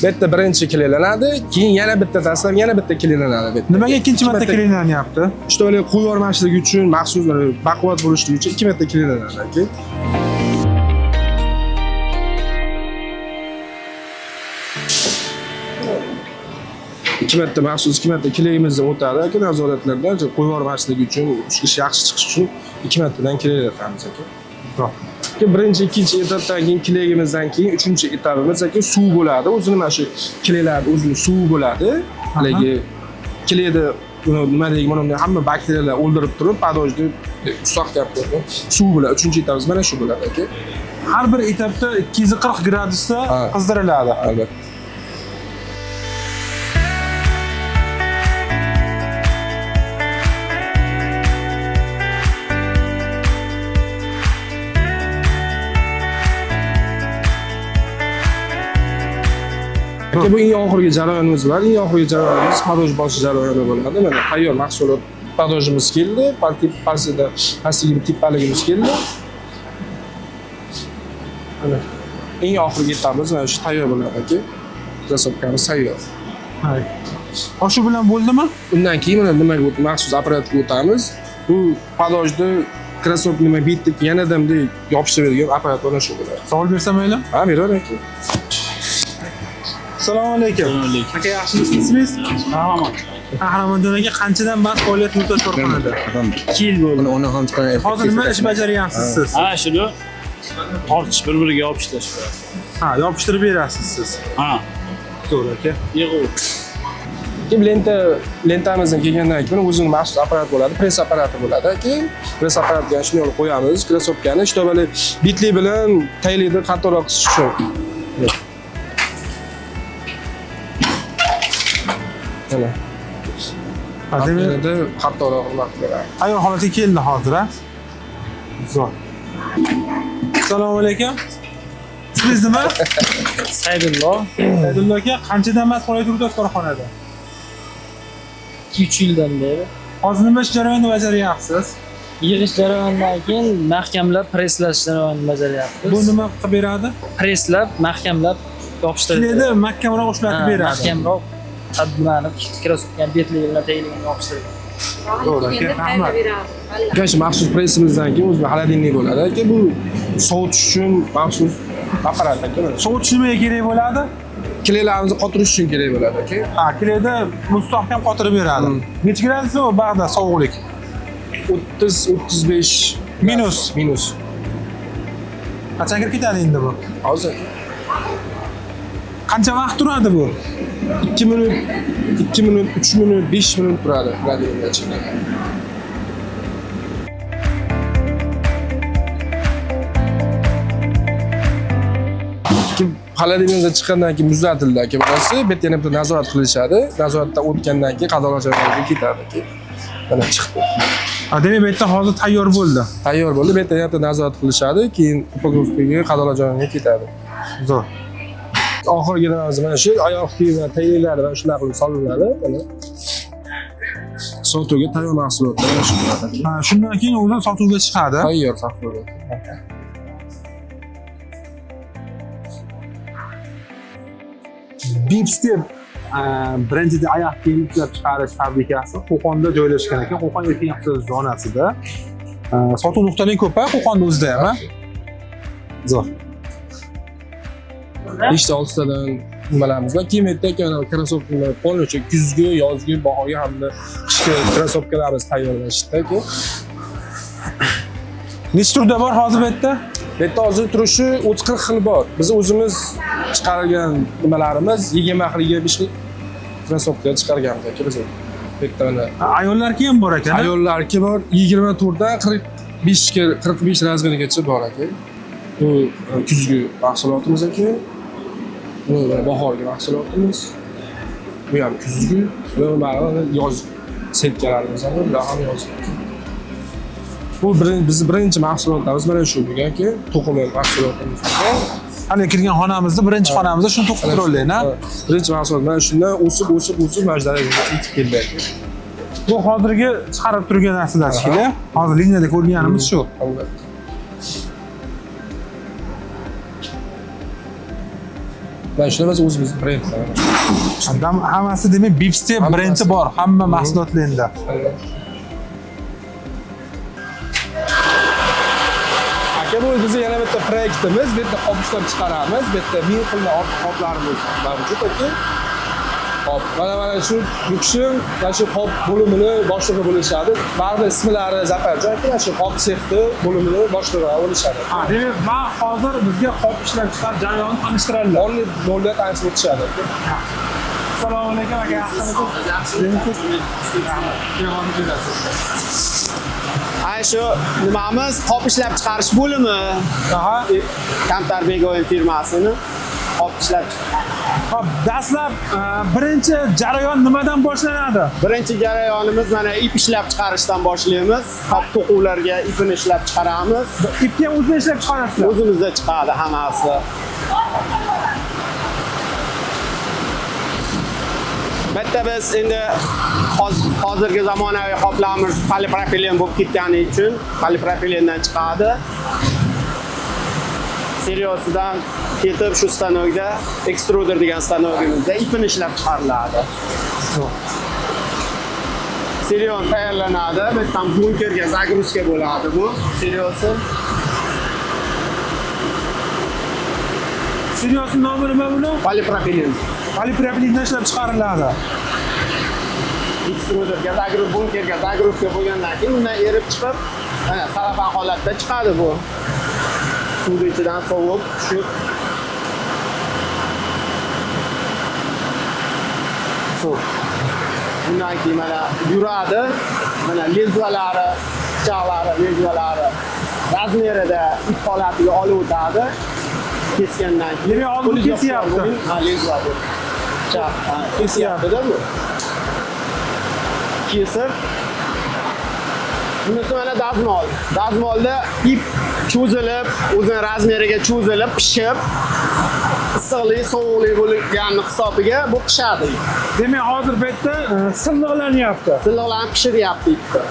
Bu yerda birinchi kleylanadi, keyin yana bitta tashlab, yana bitta kleylanadi bu yerda. Nimaga ikkinchi marta kleylanyapti? Ishda o'ylab qo'yib yubormaslik uchun, maxsus baquvvat bo'lishligi uchun 2 marta kleylanadi aka. ikki marta kleyimizni o'tadi aka nazoratlardan qo'yib yubormaslik uchun, ish yaxshi chiqishi uchun 2 martadan kleylatamiz aka. Birinchi, ikkinchi etapdan keyin kleygimizdan keyin uchinchi etapimiz aka suv bo'ladi. O'zini mana shu kleylarning o'zini suvi bo'ladi. Haligi kleyda nima deydi, mana bunday hamma bakteriyalar o'ldirib turib, padojni mustahkamlaydi. Suv bo'ladi. Uchinchi etapimiz mana shu bo'ladi aka. Har bir etapda 240 gradusda qizdiriladi. Albatta. Aka bu eng oxirgi jarayonimiz bor. Eng oxirgi jarayonimiz padoj boshi jarayoni bo'ladi. Mana tayyor mahsulot padojimiz keldi. Pastida pastiga tepaligimiz keldi. Mana eng oxirgi etapimiz mana shu tayyor bo'ladi aka. Krasovkamiz tayyor. Shu bilan bo'ldimi? Undan keyin mana nimaga maxsus apparatga o'tamiz. Bu padojni krasovka nima bitdik yanada bunday yopishtiradigan apparat mana shu bo'ladi. Savol bersam mayli? Ha, beraver aka. Assalomu alaykum. Aka yaxshimisiz? Ismingiz? Qahramon. Qahramonjon aka qanchadan bas faoliyat yuritasiz korxonada? 2 yil bo'ldi. Uni ham chiqarib. Hozir nima ish bajaryapsiz siz? Ha, shuni ortish bir-biriga yopishtirish. Yopishtirib berasiz siz. Ha, Zo'r aka. yig'u. Keyin lentamizdan kelgandan keyin o'zining maxsus apparat bo'ladi, press apparati bo'ladi. Keyin press apparatiga shuni olib qo'yamiz, krasovkani ishtovali bitli bilan taylikni qattiqroq qisish uchun. Mana. Demakda qattiqroq vaqt beradi. Ayol holatiga keldi hozir, ha? Zo'r. Assalomu alaykum. Siz nima? Saydullo. Saydullo aka, qanchadan bas faoliyat yuritasiz korxonada? 2-3 yildan beri. Hozir nima ish jarayonini bajaryapsiz? Yig'ish jarayonidan keyin mahkamlab presslash jarayonini bajaryapmiz. Bu nima qilib beradi? Presslab, mahkamlab yopishtirib. Sizlarda mahkamroq ishlatib beradi. Mahkamroq tadbirlarni krasovkani betligiga bilan tagiga yopishtirib. Zo'r aka, rahmat. Shu maxsus pressimizdan keyin o'zi xolodilnik bo'ladi. Aka bu sovutish uchun maxsus apparat aka. Sovutish nimaga kerak bo'ladi? Kleylarimizni qotirish uchun kerak bo'ladi aka. Kleyda mustahkam qotirib beradi. Necha gradus u bag'da sovuqlik? 30-35 minus. Qachon kirib ketadi endi bu? Hozir Qancha vaqt turadi bu? 2 minut, 3 minut, 5 minut turadi xolodilnikda ichida. Xolodilnikdan chiqqandan keyin muzlatildi aka bunisi. Bu yerda yana bitta nazorat qilishadi. Nazoratdan o'tgandan keyin qadoqlash joyiga ketadi aka. Mana chiqdi. Demak, bu yerda hozir tayyor bo'ldi. Tayyor bo'ldi. Bu yerda yana bitta nazorat qilishadi, keyin upakovkaga qadoqlash joyiga ketadi. Zo'r. Oxirgi nimamiz mana shu oyoq kiyimlar, tayyorlari va shular qilib solinadi. Mana sotuvga tayyor mahsulotlar mana shu bo'ladi. Shundan keyin o'zi sotuvga chiqadi. Tayyor sotuvga. Beep Step brendida oyoq kiyim ishlab chiqarish fabrikasi Qo'qonda joylashgan ekan. Qo'qon erkin iqtisodiy zonasida. Sotuv nuqtalari ko'p-a Qo'qonda o'zida ham, ha? Zo'r. Ishda oltidan nimalarimiz va keyin yerda krossovkalar polnicha kuzgi, yozgi, bahorgi hamda qishki krossovkalarimiz tayyorlashdi aka. Nechta turda bor hozir bu yerda? Bu yerda hozir turishi 30-40 xil bor. Biz o'zimiz chiqargan nimalarimiz 20 xil krossovka chiqarganmiz aka biz. Bu yerda mana Ayollarga ham bor ekan. ayollarga bor 20 turdan 45 razmerigacha bor aka. Bu kuzgi mahsulotimiz aka. Bu bahorgi mahsulotimiz. Bu ham kuzgi va mana yoz setkalarimiz ham bular ham yozgi. Bu biz birinchi mahsulotlarimiz mana shu bo'lgan aka. To'qima mahsulotimiz. Hali kirgan xonamizda, birinchi xonamizda shuni to'qib turollayna. Birinchi mahsulot mana shundan o'sib majdaraga yetib keldi aka. Bu hozirgi chiqarib turgan narsalar shekilli. Hozir liniyada ko'rganimiz shu. Mana shular biz o'zimiz brendlar. Hammasi demak Beep Step brendi bor hamma mahsulotlarda. Aka bu bizning yana bitta proyektimiz. Bu yerda qop ishlab chiqaramiz. Bu yerda ming xil qoplarimiz mavjud aka. Hop, mana shu yukishim, mana shu qop bo'limini boshlig'i bo'lishadi. Barcha ismlari Zafarjon aka, shu qop sexi bo'limini boshlig'i bo'lishadi. Demak, men hozir bizga qop ishlab chiqarish jarayonini tanishtiradilar. Bo'ldi tanishib o'tishadi. Assalomu alaykum aka. Ay shu nimamiz qop ishlab chiqarish bo'limi. Kamtar Begoyev firmasini qop ishlab Hop, dastlab birinchi jarayon nimadan boshlanadi? Birinchi jarayonimiz mana ip ishlab chiqarishdan boshlaymiz. Qop to'quvlarga ipini ishlab chiqaramiz. Ipga o'zingizlar ishlab chiqarasizlar. O'zimizda chiqadi hammasi. Bitta biz endi hozirgi zamonaviy qoplarimiz polipropilen bo'lib ketgani uchun polipropilendan chiqadi. Seriosidan ketib shu stanokda ekstruder degan stanogimizda ipini ishlab chiqariladi. Serion tayyorlanadi. Bu ham bunkerga zagruzka bo'ladi bu. Seriosi. Seriosi nomi nima buni? Polipropilen. Polipropilendan ishlab chiqariladi. Ekstruderga bunkerga zagruzka bo'lgandan keyin undan erib chiqib, mana sarafan holatda chiqadi bu. Suv ichidan sovib tushib suv. Bundan keyin mana yuradi. Mana lezvalari, pichoqlari, lezvalari razmerida ip holatiga olib o'tadi. Kesgandan keyin hozir kesyapti. Ha, lezva bu. Pichoq kesyapti-da bu. Kesib bunisi mana dazmol. Dazmolda ip cho'zilib, o'zining razmeriga cho'zilib, pishib, issiqlik, sovuqlik bo'lgan hisobiga bu pishadi. Demak, hozir bu yerda silliqlanyapti. Silliqlanib pishiryapti ipni.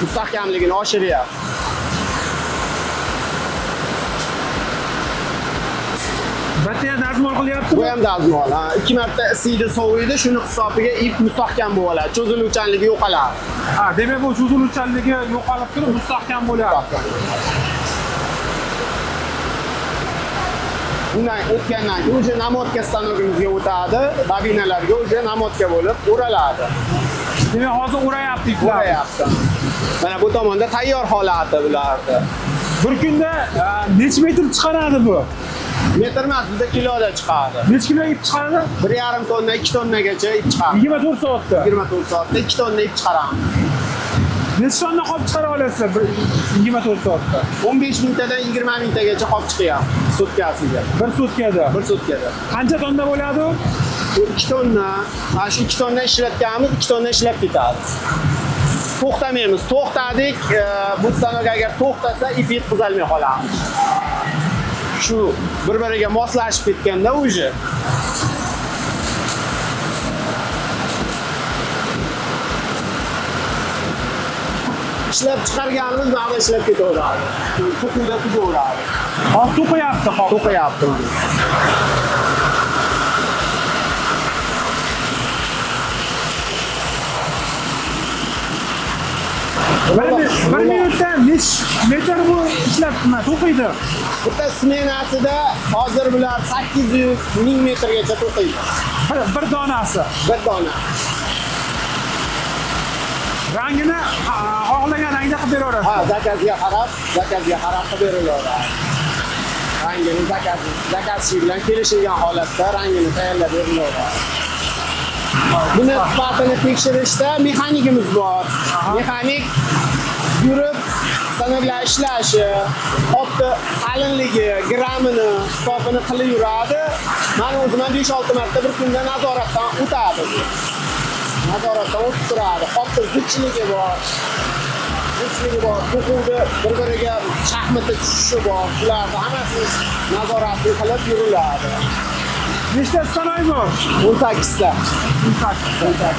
Mustahkamligini oshiryapti. Bu yerda dazmol qilyapti. Bu ham dazmol. 2 marta isiydi, soviydi, shuni hisobiga ip mustahkam bo'ladi. Cho'ziluvchanligi yo'qoladi. Demak, bu cho'ziluvchanligi yo'qolib turib, mustahkam bo'lyapti. Bundan o'tgandan keyin o'sha namotka stanogimizga o'tadi, bobinalarga o'sha namotka bo'lib o'raladi. Demak, hozir o'rayapti iplar. O'rayapti. Mana bu tomonda tayyor holati bularni. Bir kunda necha metr chiqaradi bu? Metr emas, bizda kiloda chiqadi. Necha kilo ip chiqaradi? 1,5 tonna, 2 tonnagacha ip chiqadi. 24 soatda. 24 soatda 2 tonna ip chiqaramiz. Necha sonni qolib chiqara olasizlar 24 soatda? 15 mingtadan 20 mingtagacha qolib chiqyapti sutkasiga. Bir sutkada. Bir sutkada. Qancha tonna bo'ladi u? Bu 2 tonna. Mana shu 2 tonna ishlatganmiz, 2 tonna ishlab ketadi. To'xtamaymiz. To'xtadik, bu stanok agar to'xtasa ip yetkazolmay qolamiz. Shu bir-biriga moslashib ketganda уже ishlab chiqarganimiz vaqtida ishlab ketaveradi. To'qiyda tugaveradi. Hop to'qiyapti, hop. To'qiyapti. Bir minutda necha metr bu ishlab to'qiydi? Bitta smenasida hozir bular 800 1000 metrgacha to'qiydi. Bir donasi. Bir dona. Rangini xohlagan rangda qilib beraverasiz. Ha, zakazga qarab qilib berilaveradi. Rangini zakazchi bilan kelishilgan holatda rangini tayyorlab berilaveradi. Buni sifatini tekshirishda mexanikimiz bor. Mexanik yurib stanoklar ishlashi, qopni qalinligi, grammini, hisobini qilib yuradi. Mana o'zim 5-6 marta bir kunda nazoratdan o'tadi. Nazoratdan o'tib turadi. Qopni zichligi bor. To'quvni bir-biriga shaxmatga tushishi bor. Bularni hammasini nazoratni qilib yuriladi. Nechta stanoy bor? 18 ta. 18.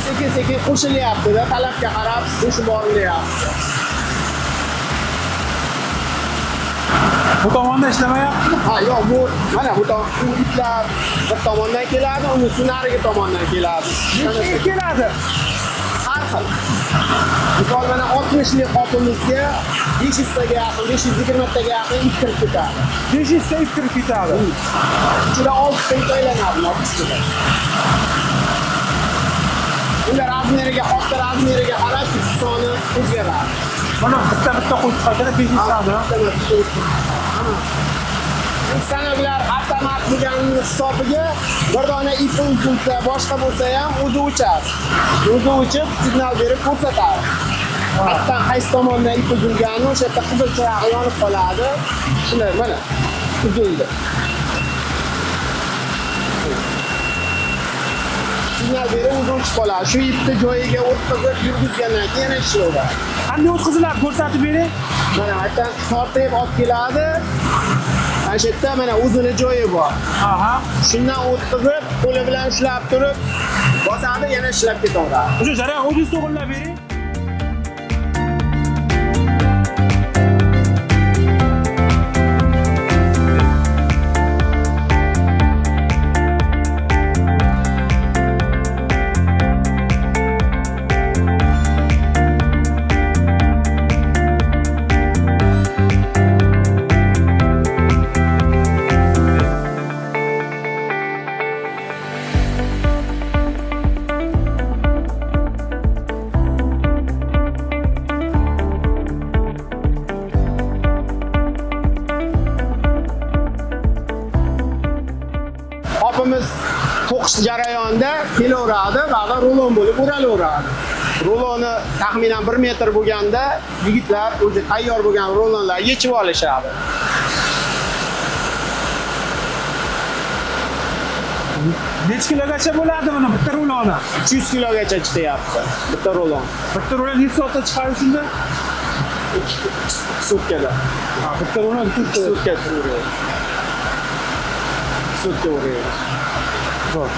Sekin-sekin qo'shilyapti-da, talabga qarab qo'shib borilyapti. Bu tomonda ishlamayaptimi? Ha, yo'q, bu mana bu iplar bir tomondan keladi, unisi narigi tomondan keladi. Nechta keladi? Har xil. Misol mana 60 lik qopimizga 500 taga yaqin, 520 taga yaqin ip kirib ketadi. 500 ta ip kirib ketadi. Ichida 6 ta ip aylanadi mopisida. Ular razmeriga, qopni razmeriga qarab soni o'zgaradi. Mana bitta qo'yib chiqadi, 500 tani. Stanoklar avtomat bo'lganini hisobiga bir dona ip uzilsa, boshqa bo'lsa ham o'zi o'chadi. O'zi o'chib, signal berib ko'rsatadi. Hatto qaysi tomondan ip uzilgani o'sha yerda qizil chirog'i yonib qoladi. Shunday mana uzildi. Signal berib o'zi o'chib qoladi. Shu ipni joyiga o'tkazib yurgizgandan keyin yana ishlaydi. Qanday o'tkaziladi ko'rsatib bering? Mana aytdan tortib olib keladi. Mana shu yerda mana o'zini joyi bor. Aha. Shundan o'tkazib, qo'li bilan ushlab turib, bosadi, yana ishlab ketaveradi. O'sha jarayon o'zingiz to'g'rilab bering. Qopimiz to'qish jarayonida kelaveradi va rulon bo'lib o'ralaveradi. Ruloni taxminan 1 metr bo'lganda yigitlar o'zi tayyor bo'lgan rulonlarni yechib olishadi. Necha kilogacha bo'ladi buni bitta ruloni? 300 kilogacha chiqyapti bitta rulon. Bitta rulon necha soatda chiqadi shunda? 2 sutkada. Ha, bitta rulon 2 sutka turadi. Sutka o'raydi. Zo'r.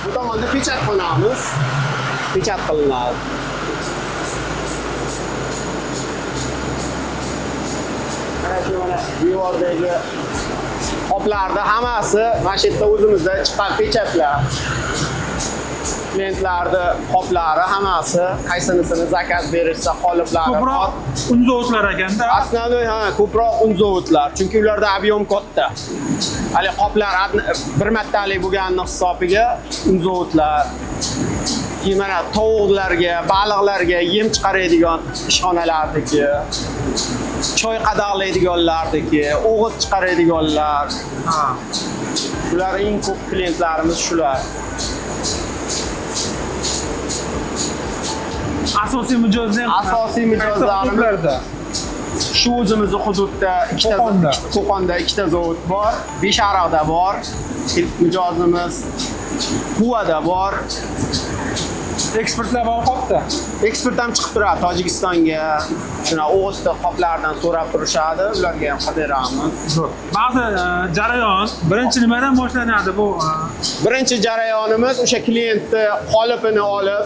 Bu tomonda pechatxonamiz. Pechat qilinadi. Mana shu mana devordagi qoplarni hammasi mana shu yerda o'zimizda chiqqan pechatlar. Klientlarni qoplari hammasi qaysinisini zakaz berishsa qoliplari Ko'proq unzovutlar ekanda. Asnoviy ko'proq unzovutlar, chunki ularda ob'yom katta. Hali qoplar bir martalik bo'lganini hisobiga unzovutlar. Keyin mana tovuqlarga, baliqlarga yem chiqaradigan ishxonalardagi choy qadag'laydiganlardagi, o'g'it chiqaradiganlar. Ha. Ular eng ko'p klientlarimiz shular. Asosiy mijozlar ham Asosiy mijozlarimiz shu o'zimizning hududda Qo'qonda ikkita zavod bor, Beshariqda bor, ilk mijozimiz Quvada bor. ekspertlar bor qopda. Eksport ham chiqib turadi Tojikistonga. Shuna o'g'itni qoplardan so'rab turishadi, ularga ham qidiramiz. Ba'zi jarayon birinchi nimadan boshlanadi bu? Birinchi jarayonimiz o'sha klientni qolipini olib,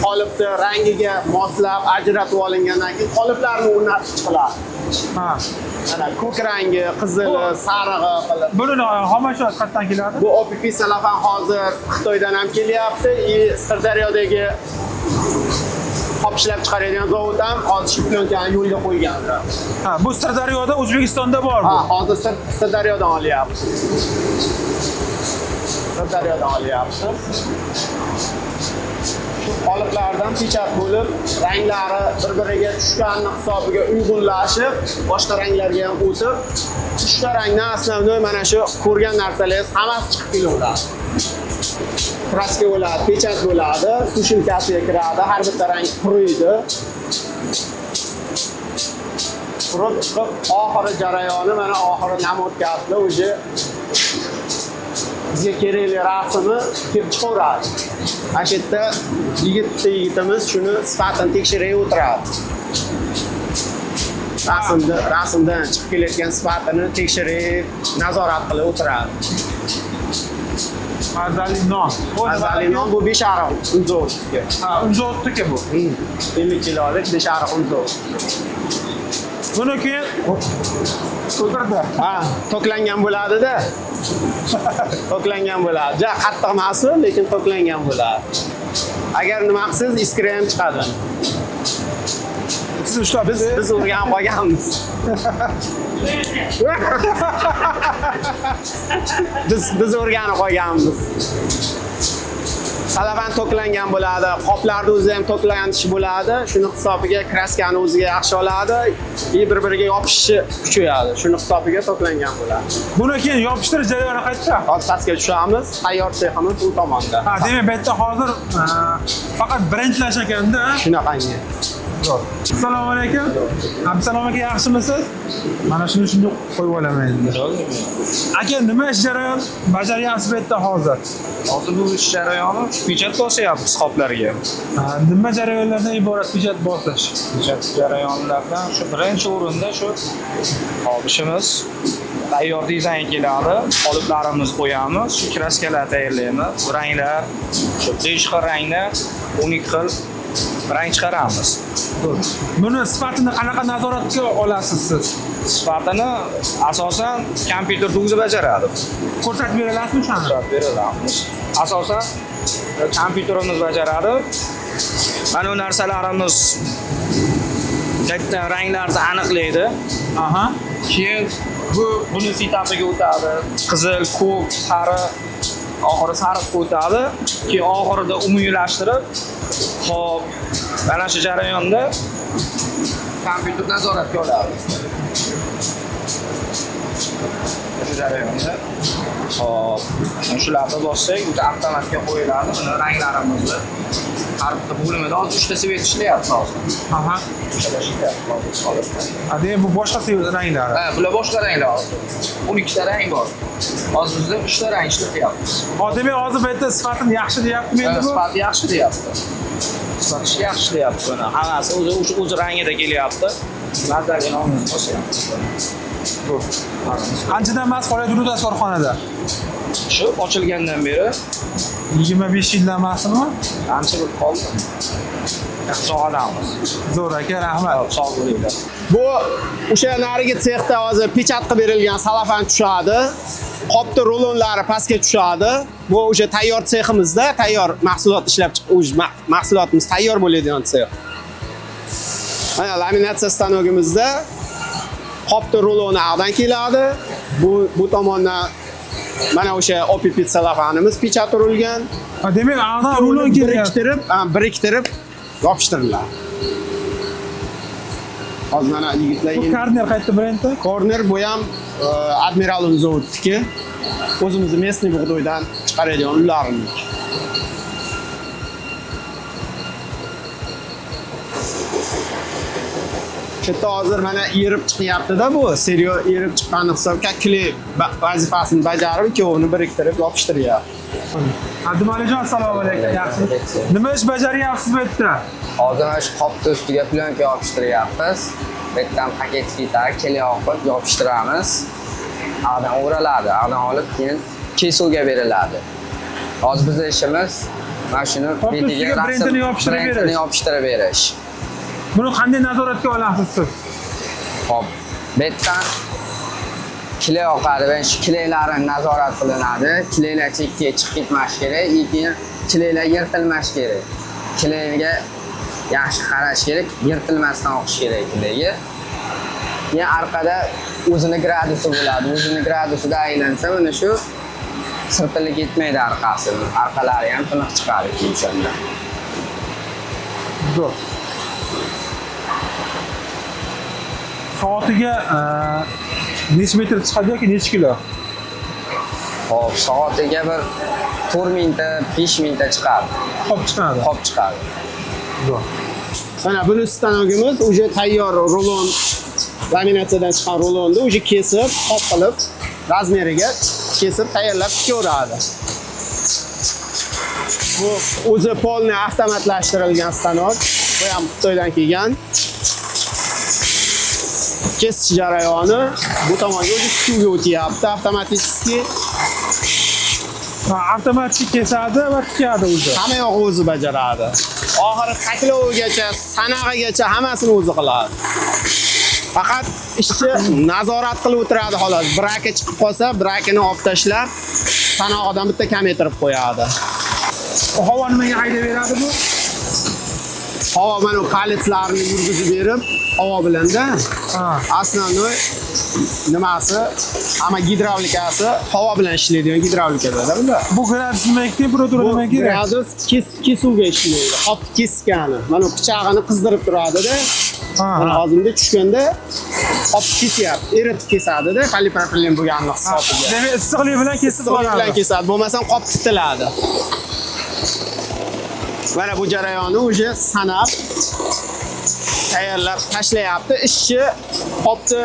qolipni rangiga moslab ajratib olingandan keyin qoliplarni o'rnatib chiqiladi. Ha. Mana ko'k rangi, qizili, sarig'i qilib. Buni xomashyo qayerdan keladi? Bu OPP salafan hozir Xitoydan ham kelyapti. Sirdaryodagi qop ishlab chiqaradigan zavod ham hozir shu plyonkani yo'lga qo'yganlar. Ha, bu Sirdaryoda, O'zbekistonda bor bu. Ha, hozir Sirdaryodan olyapti. Sirdaryodan olyapti. Shu qoliplardan pechat bo'lib, ranglari bir-biriga tushganning hisobiga uyg'unlashib, boshqa ranglarga ham o'tib, uchta rangdan asosiy mana shu ko'rgan narsalaringiz hammasi chiqib kelaveradi. Kraska bo'ladi, pechat bo'ladi, sushilkasiga kiradi, har bitta rang quriydi. Qurib chiqib, oxiri jarayoni mana oxiri namotkasida o'zi bizga kerakli rasmni kelib chiqaveradi. Ana shu yerda yigitimiz shuni sifatini tekshirib o'tiradi. Rasmdan chiqib kelayotgan sifatini tekshirib, nazorat qilib o'tiradi. Mazali non. Mazali non bu Beshariq unzovniki. Ha, unzovniki bu. 50 kilolik Beshariq unzov. Buni keyin to'tirdi. Ha, to'klangan bo'ladi-da. To'klangan bo'ladi. Ja qattiq emas, lekin to'klangan bo'ladi. Agar nima qilsangiz iskra ham chiqadi. Siz ushlab Biz o'rganib qolganmiz. Biz o'rganib qolganmiz. Salafan to'klangan bo'ladi, qoplarni o'zi ham to'klanish bo'ladi. Shuni hisobiga kraskani o'ziga yaxshi oladi, bir-biriga yopishishi kuchayadi. Shuni hisobiga to'klangan bo'ladi. buni keyin yopishtirish jarayoni qayerda? Hozir pastga tushamiz, tayyor seximiz u tomonda. Ha, demak, bu yerda hozir faqat brendlash ekanda. Shunaqangi. Assalomu alaykum. Absalom aka, yaxshimisiz? Mana shuni shunday qo'yib olaman endi. Aka, nima ish jarayon bajaryapsiz bu yerda hozir? Hozir bu ish jarayoni pechat bosyapmiz qoplarga. Nima jarayonlardan iborat pechat bosish? Pechat jarayonlardan shu birinchi o'rinda shu ishimiz tayyor dizayn keladi, qoliplarimiz qo'yamiz, shu kraskalar tayyorlaymiz, ranglar, shu 5 xil rangdan 12 xil rang chiqaramiz. Buni sifatini qanaqa nazoratga olasiz siz? Sifatini asosan kompyuterda o'zi bajaradi. Ko'rsatib beralasizmi shuni? Ko'rsatib beramiz. Asosan kompyuterimiz bajaradi. Mana bu narsalarimiz katta ranglarni aniqlaydi. Aha. Keyin buni setapiga o'tadi. Qizil, ko'k, sariq, oxiri sariqqa o'tadi. Keyin oxirida umumiylashtirib, hop, mana shu jarayonda kompyuter nazoratga oladi. Shu jarayonda hop, shularni bossak, o'zi avtomatga qo'yiladi. Buni ranglarimizni har bitta bo'limida hozir 3 ta svet ishlayapti hozir. Aha. Demak, bu boshqa ranglari. Ha, bular boshqa ranglar hozir. 12 ta rang bor. Hozir bizda 3 ta rang ishlatyapmiz. Demak, hozir bu yerda sifatini yaxshi deyaptimi endi bu? Sifati yaxshi deyapti. Sifati yaxshi deyapti buni. Hammasi o'z rangida kelyapti. Nazarga olamiz bosyapmiz. Bu. Qanchadan mas faoliyat yuritasiz korxonada? Shu ochilgandan beri 25 yildan emasmi? ancha bo'lib qoldi. Yaxshi odammiz. Zo'r aka, rahmat. Sog' bo'linglar. Bu o'sha narigi sexda hozir pechat qilib berilgan salafan tushadi. Qopni rulonlari pastga tushadi. Bu o'sha tayyor seximizda, tayyor mahsulot ishlab chiqish, mahsulotimiz tayyor bo'ladigan sex. Mana laminatsiya stanogimizda qopni ruloni aqdan keladi. Bu tomondan mana o'sha OPP salafanimiz pechat urilgan. Demak, aqdan rulon kelyapti. Biriktirib yopishtiriladi. Hozir mana yigitlar Bu Karner qayerda brendi? Corner bu ham Admiral zavodniki. O'zimizni местный bug'doydan chiqaradigan unlarimiz. Katta hozir mana erib chiqyapti-da bu. Seryo erib chiqqan hisobga kley vazifasini bajarib, ikkovini biriktirib yopishtiryapti. Abdumalijon, assalomu alaykum. Yaxshi. Nima ish bajaryapsiz bu yerda? Hozir mana shu qopni ustiga plyonka yopishtiryapmiz. Bu yerdan paket fitar kley yoqib yopishtiramiz. Aradan o'raladi, aradan olib keyin kesuvga beriladi. Hozir bizning ishimiz mana shuni betiga brendini yopishtirib berish. Buni qanday nazoratga olasiz siz? Hop, bu yerdan kley yoqadi va shu kleylarni nazorat qilinadi. Kleylar chekkaga chiqib ketmasligi kerak, keyin kleylar yirtilmasligi kerak. Kleyga yaxshi qarash kerak, yirtilmasdan o'qish kerak kleyga. Keyin orqada o'zini gradusi bo'ladi. O'zini gradusida aylansa, mana shu sirtilib ketmaydi orqasi. Orqalari ham tiniq chiqadi o'shanda. Zo'r. Soatiga necha metr chiqadi yoki necha kilo? Hop, soatiga bir 4 mingta, 5 mingta chiqadi. Qop chiqadi. Qop chiqadi. Zo'r. Mana buni stanogimiz уже tayyor rulon laminatsiyadan chiqqan rulonni уже kesib, qop qilib, razmeriga kesib tayyorlab tikaveradi. Bu o'zi polni avtomatlashtirilgan stanok. Bu ham Xitoydan kelgan. Kesish jarayoni bu tomonga o'zi tikuvga o'tyapti, avtomatik. Avtomatik kesadi va tikadi o'zi. Hamma yo'q o'zi bajaradi. Oxiri taklovigacha, sanag'igacha hammasini o'zi qiladi. Faqat ishchi nazorat qilib o'tiradi xolos. Braka chiqib qolsa, brakini olib tashlab, sanog'idan bitta kamaytirib qo'yadi. Havo nimaga haydab beradi bu? Havo mana palitlarni yurgizib berib, havo bilanda. Asosiy nimasi, hamma gidravlikasi havo bilan ishlaydigan gidravlikada bular. Bu gradus nimaga, temperatura nimaga kerak? Gradus kesuvga ishlaydi. Qop keskani. Mana pichog'ini qizdirib turadi-da. Mana hozirda tushganda qop kesyapti, eritib kesadi-da, polipropilen bo'lganini hisobiga. Demak, issiqlik bilan kesib oladi. Bilan kesadi, bo'lmasa qop titiladi. Mana bu jarayonni уже sanab tayyorlab tashlayapti. Ishchi qopni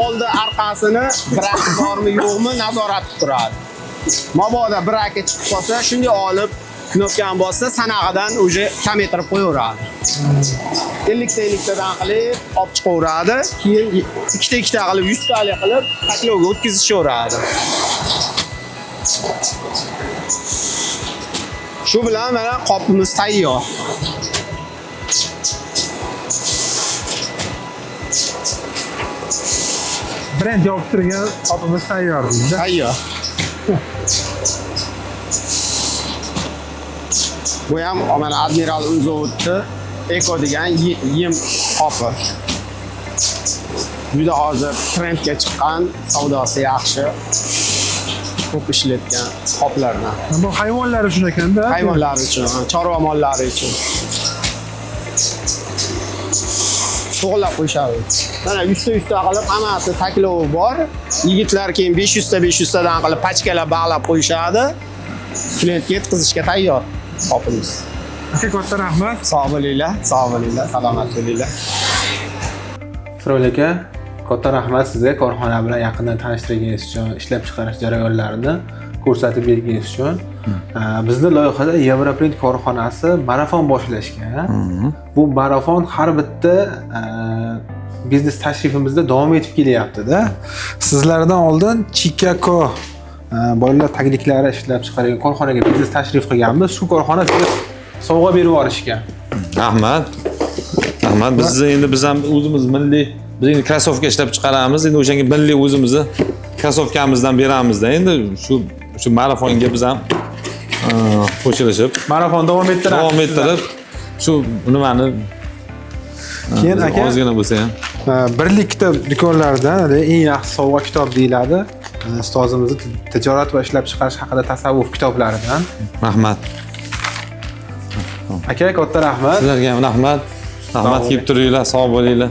oldi orqasini brak bormi yo'qmi nazorat qilib turadi. Mabodo braka chiqib qolsa, shunga olib knopkani bossa, sanag'idan уже kamaytirib qo'yaveradi. 50 tadan qilib olib chiqaveradi. Keyin ikkita qilib 100 talik qilib taklovga o'tkazishaveradi. Shu bilan mana qopimiz tayyor. Brend yopib turgan qopimiz tayyor deydi. Tayyor. Bu ham mana Admiral zavodni Eko degan yem qopi. Juda hozir trendga chiqqan, savdosi yaxshi. Ko'p ishlatgan qoplardan. Bu hayvonlar uchun ekanda? Hayvonlar uchun, chorva mollari uchun. To'g'rilab qo'yishadi. Mana 100 ta qilib hammasi taklovi bor. Yigitlar keyin 500 tadan qilib pachkalar bog'lab qo'yishadi. Klientga yetkazishga tayyor qopimiz. Aka, katta rahmat. Sog' bo'linglar, salomat bo'linglar. Firo'l aka, katta rahmat sizga korxona bilan yaqindan tanishtirganingiz uchun, ishlab chiqarish jarayonlarini ko'rsatib berganingiz uchun. Bizning loyihada Europrint korxonasi marafon boshlashgan. Bu marafon har bitta biznes tashrifimizda davom etib kelyapti-da. Sizlardan oldin Chicago bolalar tagliklari ishlab chiqargan korxonaga biznes tashrif qilganmiz. Shu korxona sizga sovg'a berib yuborishgan. Rahmat. Biz ham o'zimiz milliy biz endi krossovka ishlab chiqaramiz. Endi o'shanga milliy o'zimizni krossovkamizdan beramiz-da. Endi shu marafonga biz ham qo'shilishib, marafon davom ettirib shu nimani keyin aka ozgina bo'lsa ham birlikda do'konlardan eng yaxshi sovg'a kitob deyiladi. Ustozimizni tijorat va ishlab chiqarish haqida tasavvuf kitoblaridan. Rahmat. Aka, katta rahmat. Sizlarga ham rahmat. Rahmat kelib turinglar, sog' bo'linglar.